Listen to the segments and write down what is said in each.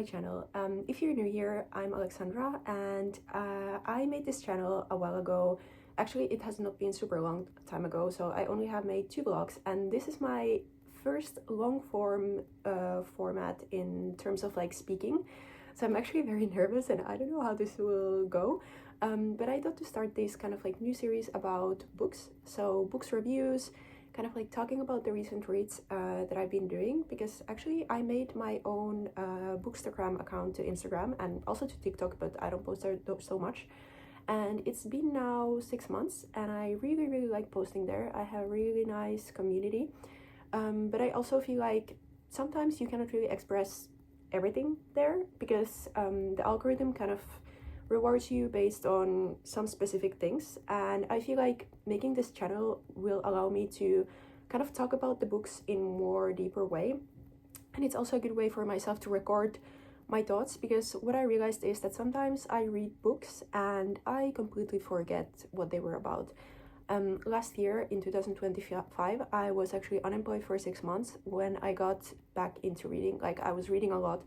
channel. If you're new here, I'm Alexandra, and I made this channel a while ago. Actually, it has not been super long time ago, so I only have made 2 vlogs, and this is my first long form format in terms of like speaking. So I'm actually very nervous and I don't know how this will go. But I thought to start this kind of like new series about books. So books reviews, kind of like talking about the recent reads that I've been doing, because actually I made my own Bookstagram account to Instagram and also to TikTok, but I don't post there so much. And it's been now 6 months and I really like posting there. I have a really nice community, but I also feel like sometimes you cannot really express everything there because the algorithm kind of rewards you based on some specific things, and I feel like making this channel will allow me to kind of talk about the books in more deeper way. And it's also a good way for myself to record my thoughts, because what I realized is that sometimes I read books and I completely forget what they were about. Last year in 2025 I was actually unemployed for 6 months when I got back into reading. Like, I was reading a lot.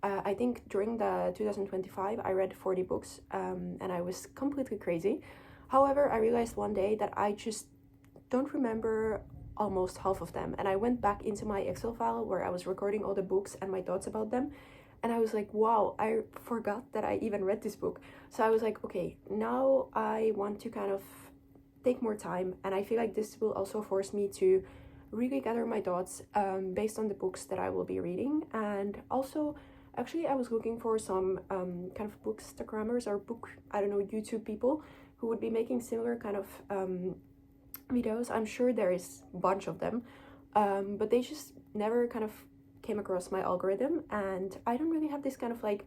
I think during the 2025 I read 40 books, and I was completely crazy. However, I realized one day that I just don't remember almost half of them, and I went back into my Excel file where I was recording all the books and my thoughts about them, and I was like, wow, I forgot that I even read this book. So I was like, okay, now I want to kind of take more time, and I feel like this will also force me to really gather my thoughts based on the books that I will be reading. And also, actually, I was looking for some kind of bookstagrammers or YouTube people who would be making similar kind of videos. I'm sure there is a bunch of them, but they just never kind of came across my algorithm, and I don't really have this kind of like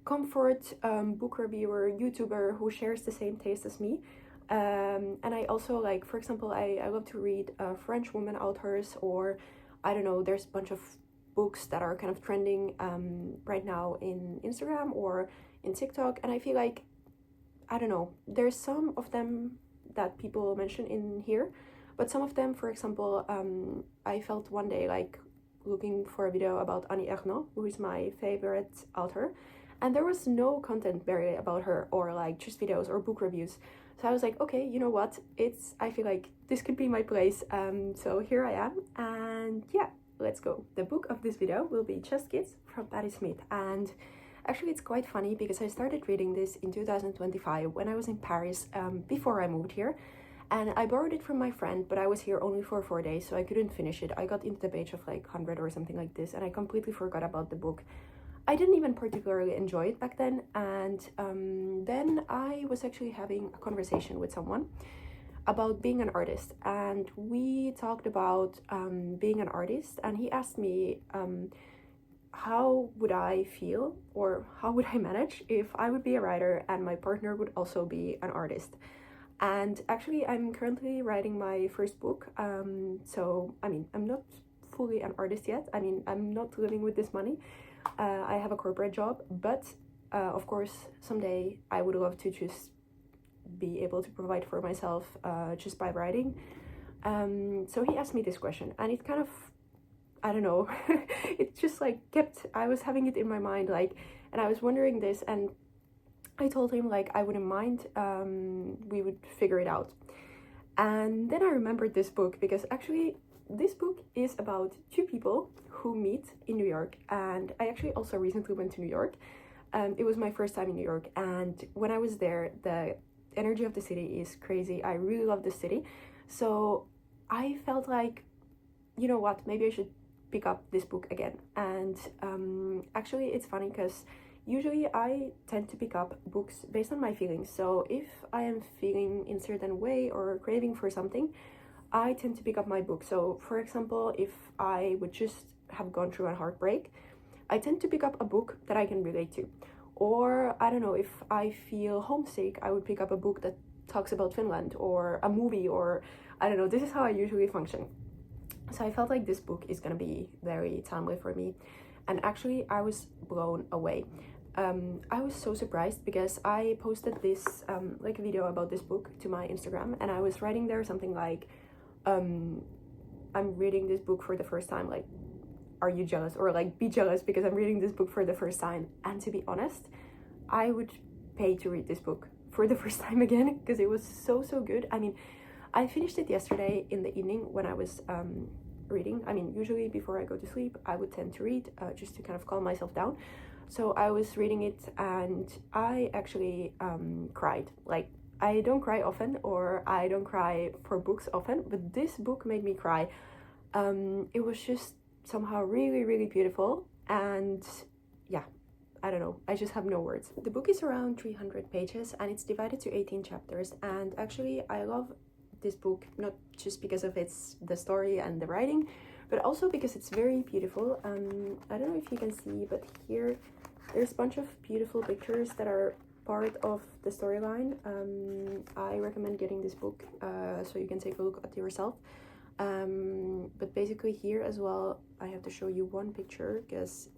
comfort book reviewer YouTuber who shares the same taste as me. And I also, like, for example, I love to read French women authors, or I don't know, there's a bunch of books that are kind of trending right now in Instagram or in TikTok, and I feel like, I don't know, there's some of them that people mention in here, but some of them, for example, I felt one day like looking for a video about Annie Ernaux, who is my favorite author, and there was no content barely about her, or like just videos or book reviews. So I was like, okay, you know what, I feel like this could be my place. So here I am, and yeah, let's go. The book of this video will be Chess Kids from Patti Smith, and actually it's quite funny because I started reading this in 2025 when I was in Paris, before I moved here, and I borrowed it from my friend, but I was here only for 4 days, so I couldn't finish it. I got into the page of like 100 or something like this, and I completely forgot about the book. I didn't even particularly enjoy it back then, and then I was actually having a conversation with someone about being an artist, and we talked about being an artist, and he asked me how would I feel, or how would I manage if I would be a writer and my partner would also be an artist. And actually I'm currently writing my first book, so I mean, I'm not fully an artist yet. I mean, I'm not living with this money. I have a corporate job, but of course someday I would love to just be able to provide for myself just by writing. So he asked me this question, and it kind of, I don't know, it just like I was having it in my mind, like, and I was wondering this, and I told him like I wouldn't mind, we would figure it out. And then I remembered this book, because actually this book is about 2 people who meet in New York, and I actually also recently went to New York. It was my first time in New York, and when I was there, the energy of the city is crazy. I really love the city, so I felt like, you know what, maybe I should pick up this book again. And actually it's funny because usually I tend to pick up books based on my feelings. So if I am feeling in a certain way or craving for something, I tend to pick up my book. So for example, if I would just have gone through a heartbreak, I tend to pick up a book that I can relate to. Or I don't know, if I feel homesick, I would pick up a book that talks about Finland, or a movie, or I don't know. This is how I usually function. So I felt like this book is gonna be very timely for me, and actually I was blown away. I was so surprised because I posted this like a video about this book to my Instagram, and I was writing there something like, I'm reading this book for the first time like are you jealous, or like be jealous because I'm reading this book for the first time. And to be honest, I would pay to read this book for the first time again because it was so good. I mean, I finished it yesterday in the evening when I was reading. I mean, usually before I go to sleep I would tend to read just to kind of calm myself down. So I was reading it and I actually cried. Like, I don't cry often, or I don't cry for books often, but this book made me cry. It was just somehow really beautiful, and yeah, I don't know, I just have no words. The book is around 300 pages and it's divided to 18 chapters, and actually I love this book not just because of the story and the writing, but also because it's very beautiful. I don't know if you can see, but here there's a bunch of beautiful pictures that are part of the storyline. I recommend getting this book so you can take a look at yourself. But basically here as well, I have to show you one picture because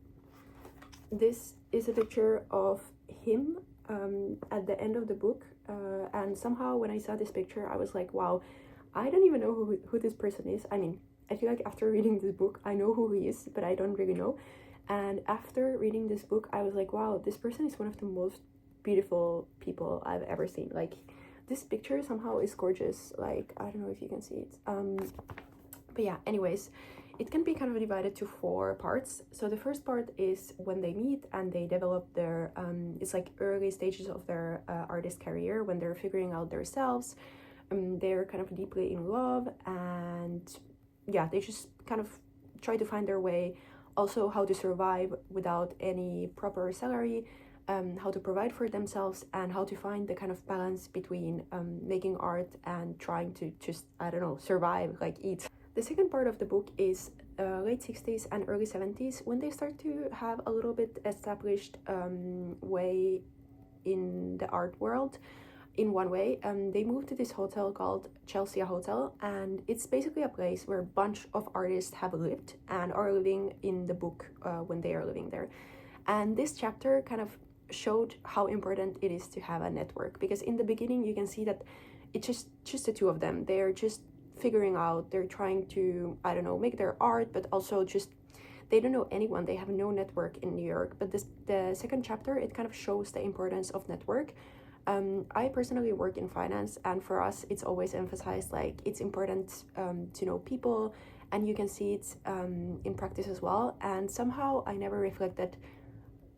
this is a picture of him at the end of the book, and somehow when I saw this picture I was like, wow, I don't even know who this person is. I mean, I feel like after reading this book I know who he is, but I don't really know. And after reading this book I was like, wow, this person is one of the most beautiful people I've ever seen. Like, this picture somehow is gorgeous. Like, I don't know if you can see it, but yeah, anyways, it can be kind of divided to 4 parts. So the first part is when they meet and they develop their it's like early stages of their artist career, when they're figuring out themselves. They're kind of deeply in love, and yeah, they just kind of try to find their way, also how to survive without any proper salary, how to provide for themselves, and how to find the kind of balance between making art and trying to just, I don't know, survive, like eat. The second part of the book is late 60s and early 70s, when they start to have a little bit established way in the art world. In one way, they moved to this hotel called Chelsea Hotel, and it's basically a place where a bunch of artists have lived and are living in the book when they are living there. And this chapter kind of showed how important it is to have a network, because in the beginning you can see that it's just the two of them. They're just figuring out, they're trying to, I don't know, make their art, but also just they don't know anyone, they have no network in New York. But the second chapter, it kind of shows the importance of network. I personally work in finance, and for us it's always emphasized like it's important to know people, and you can see it in practice as well. And somehow I never reflected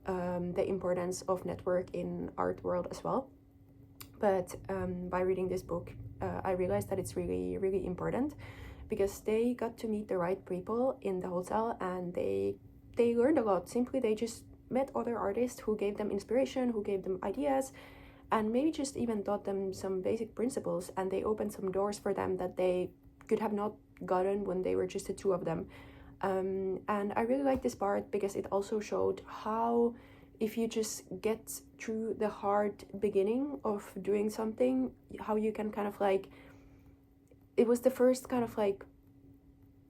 the importance of network in art world as well, but by reading this book I realized that it's really important, because they got to meet the right people in the hotel, and they learned a lot. Simply, they just met other artists who gave them inspiration, who gave them ideas, and maybe just even taught them some basic principles, and they opened some doors for them that they could have not gotten when they were just the two of them. And I really like this part because it also showed how, if you just get through the hard beginning of doing something, how you can kind of like, it was the first kind of like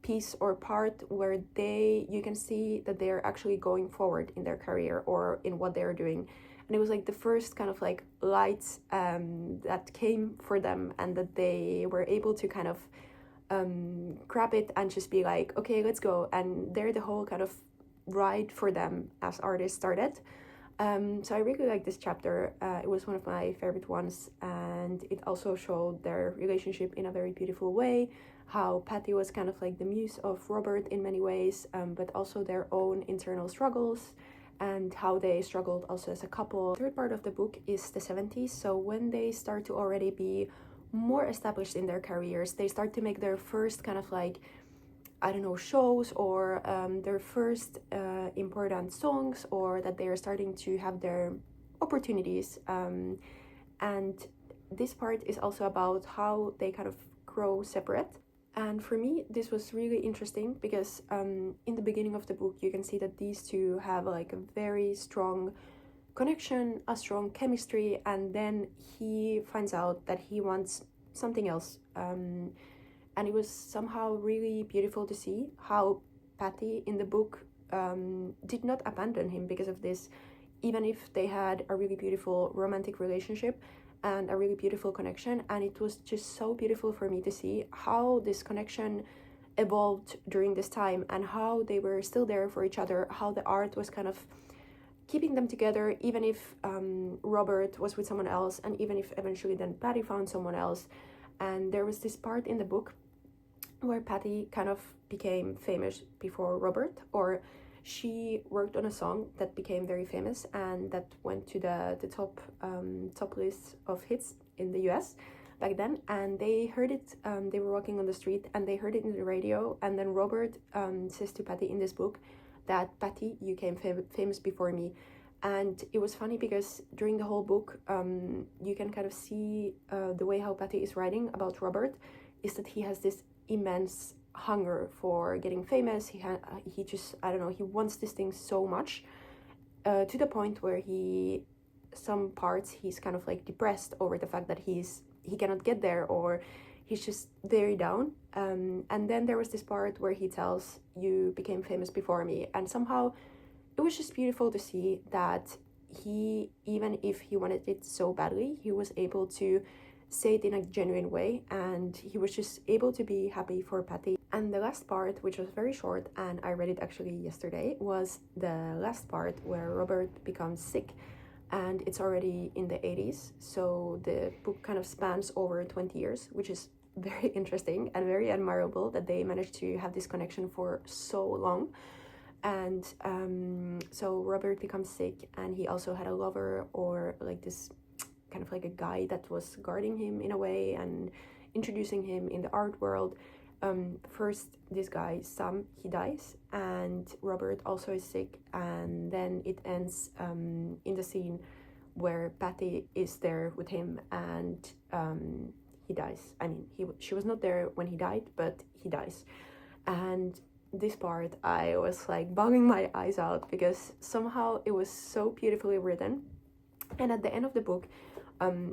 piece or part where you can see that they're actually going forward in their career or in what they're doing. And it was like the first kind of like lights that came for them, and that they were able to kind of grab it and just be like, okay, let's go. And there the whole kind of ride for them as artists started. So I really like this chapter. It was one of my favorite ones, and it also showed their relationship in a very beautiful way, how Patti was kind of like the muse of Robert in many ways, but also their own internal struggles, and how they struggled also as a couple. The third part of the book is the 70s, so when they start to already be more established in their careers, they start to make their first kind of like, I don't know, shows, or their first important songs, or that they are starting to have their opportunities. And this part is also about how they kind of grow separate. And for me, this was really interesting because in the beginning of the book, you can see that these two have like a very strong connection, a strong chemistry, and then he finds out that he wants something else. And it was somehow really beautiful to see how Patti in the book did not abandon him because of this, even if they had a really beautiful romantic relationship and a really beautiful connection. And it was just so beautiful for me to see how this connection evolved during this time, and how they were still there for each other, how the art was kind of keeping them together, even if Robert was with someone else, and even if eventually then Patti found someone else. And there was this part in the book where Patti kind of became famous before Robert, or she worked on a song that became very famous and that went to the top list of hits in the US back then. And they heard it, they were walking on the street and they heard it in the radio, and then Robert says to Patti in this book that, Patti, you came famous before me. And it was funny because during the whole book, you can kind of see the way how Patti is writing about Robert is that he has this immense hunger for getting famous. He just, I don't know, he wants this thing so much, to the point where some parts he's kind of like depressed over the fact that he cannot get there, or he's just very down. And then there was this part where he tells, you became famous before me, and somehow it was just beautiful to see that he, even if he wanted it so badly, he was able to say it in a genuine way, and he was just able to be happy for Patti. And the last part, which was very short, and I read it actually yesterday, was the last part where Robert becomes sick, and it's already in the 80s, so the book kind of spans over 20 years, which is very interesting and very admirable that they managed to have this connection for so long. And so Robert becomes sick, and he also had a lover, or like this kind of like a guy that was guarding him in a way and introducing him in the art world. First, this guy, Sam, he dies, and Robert also is sick, and then it ends in the scene where Patti is there with him, and he dies. I mean, she was not there when he died, but he dies. And this part, I was like bawling my eyes out, because somehow it was so beautifully written. And at the end of the book,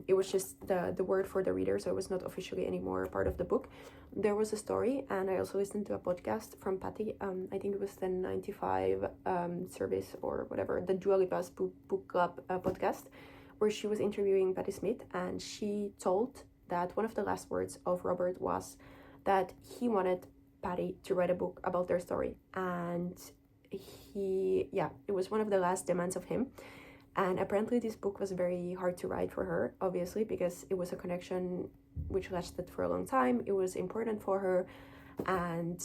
it was just the word for the reader, so it was not officially anymore part of the book. There was a story, and I also listened to a podcast from Patti. I think it was the 95 service or whatever, the Dua Lipa's book club podcast, where she was interviewing Patti Smith, and she told that one of the last words of Robert was that he wanted Patti to write a book about their story, and it was one of the last demands of him. And apparently this book was very hard to write for her, obviously, because it was a connection which lasted for a long time. It was important for her, and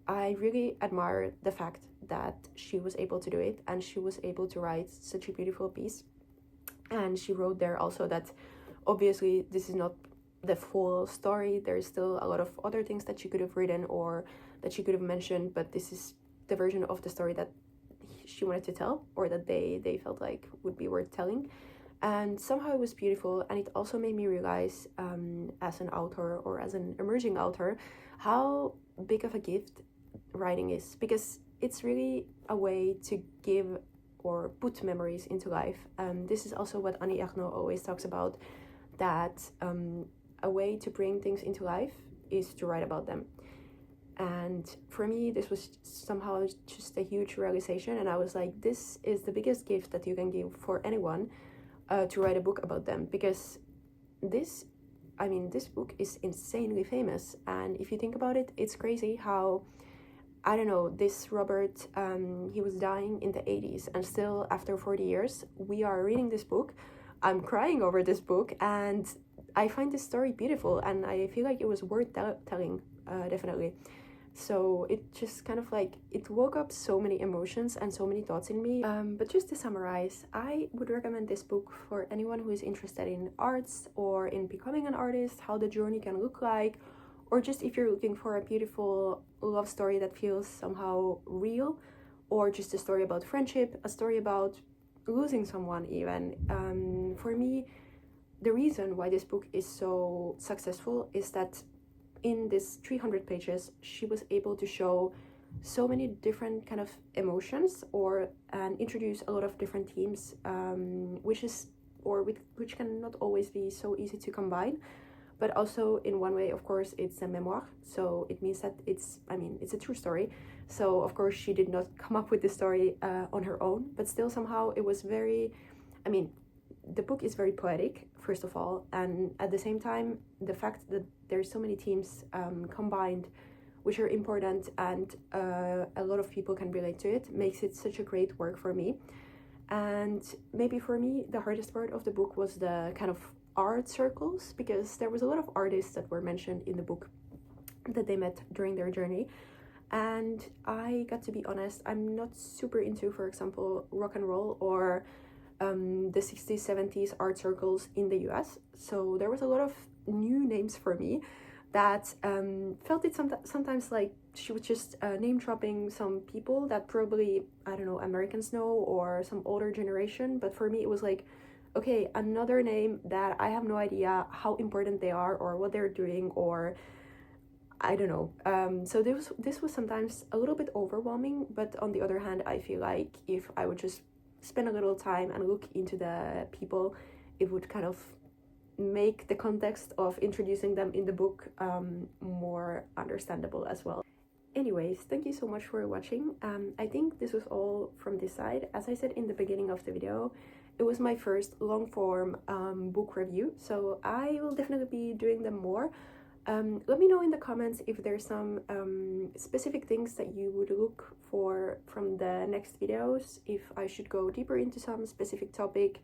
I really admire the fact that she was able to do it, and she was able to write such a beautiful piece. And she wrote there also that obviously this is not the full story. There's still a lot of other things that she could have written or that she could have mentioned, but this is the version of the story that she wanted to tell, or that they felt like would be worth telling. And somehow it was beautiful, and it also made me realize, as an author or as an emerging author, how big of a gift writing is, because it's really a way to give or put memories into life. This is also what Annie Ernaux always talks about, that a way to bring things into life is to write about them. And for me, this was somehow just a huge realization, and I was like, this is the biggest gift that you can give for anyone, to write a book about them, because this book is insanely famous. And if you think about it, it's crazy how, I don't know, this Robert, he was dying in the 80s, and still after 40 years, we are reading this book. I'm crying over this book, and I find this story beautiful, and I feel like it was worth telling, definitely. So it just kind of like, it woke up so many emotions and so many thoughts in me. But just to summarize, I would recommend this book for anyone who is interested in arts or in becoming an artist, how the journey can look like, or just if you're looking for a beautiful love story that feels somehow real, or just a story about friendship, a story about losing someone even. For me, the reason why this book is so successful is that in this 300 pages, she was able to show so many different kind of emotions, and introduce a lot of different themes, which can not always be so easy to combine. But also, in one way, of course, it's a memoir, so it means that it's a true story. So of course she did not come up with the story on her own, but still somehow it was very, the book is very poetic, first of all, and at the same time, the fact that there's so many themes combined which are important, and a lot of people can relate to it, makes it such a great work for me. And maybe for me, the hardest part of the book was the kind of art circles, because there was a lot of artists that were mentioned in the book that they met during their journey. And I got to be honest, I'm not super into, for example, rock and roll or the 60s, 70s art circles in the US. So there was a lot of new names for me that felt it sometimes like she was just name dropping some people that probably, I don't know, Americans know or some older generation. But for me, it was like, okay, another name that I have no idea how important they are or what they're doing, or I don't know. So this was sometimes a little bit overwhelming, but on the other hand, I feel like if I would just spend a little time and look into the people, it would kind of make the context of introducing them in the book more understandable as well. Anyways, thank you so much for watching. I think this was all from this side. As I said in the beginning of the video, it was my first long form book review, so I will definitely be doing them more. Let me know in the comments if there's some specific things that you would look for from the next videos, if I should go deeper into some specific topic.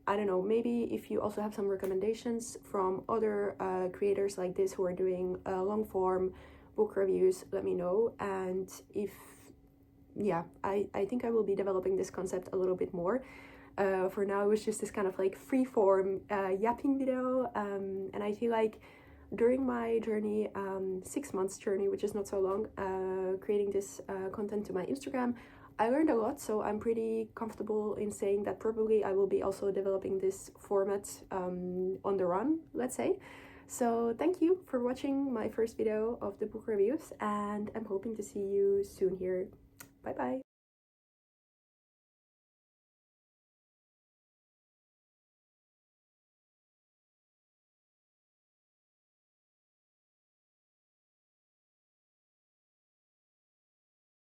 I don't know, maybe if you also have some recommendations from other creators like this who are doing long form book reviews, let me know. And if, yeah, I think I will be developing this concept a little bit more. For now, it was just this kind of like free form yapping video, and I feel like during my journey, 6 months journey, which is not so long, creating this content to my Instagram, I learned a lot, so I'm pretty comfortable in saying that probably I will be also developing this format on the run, let's say. So thank you for watching my first video of the book reviews, and I'm hoping to see you soon here. Bye bye!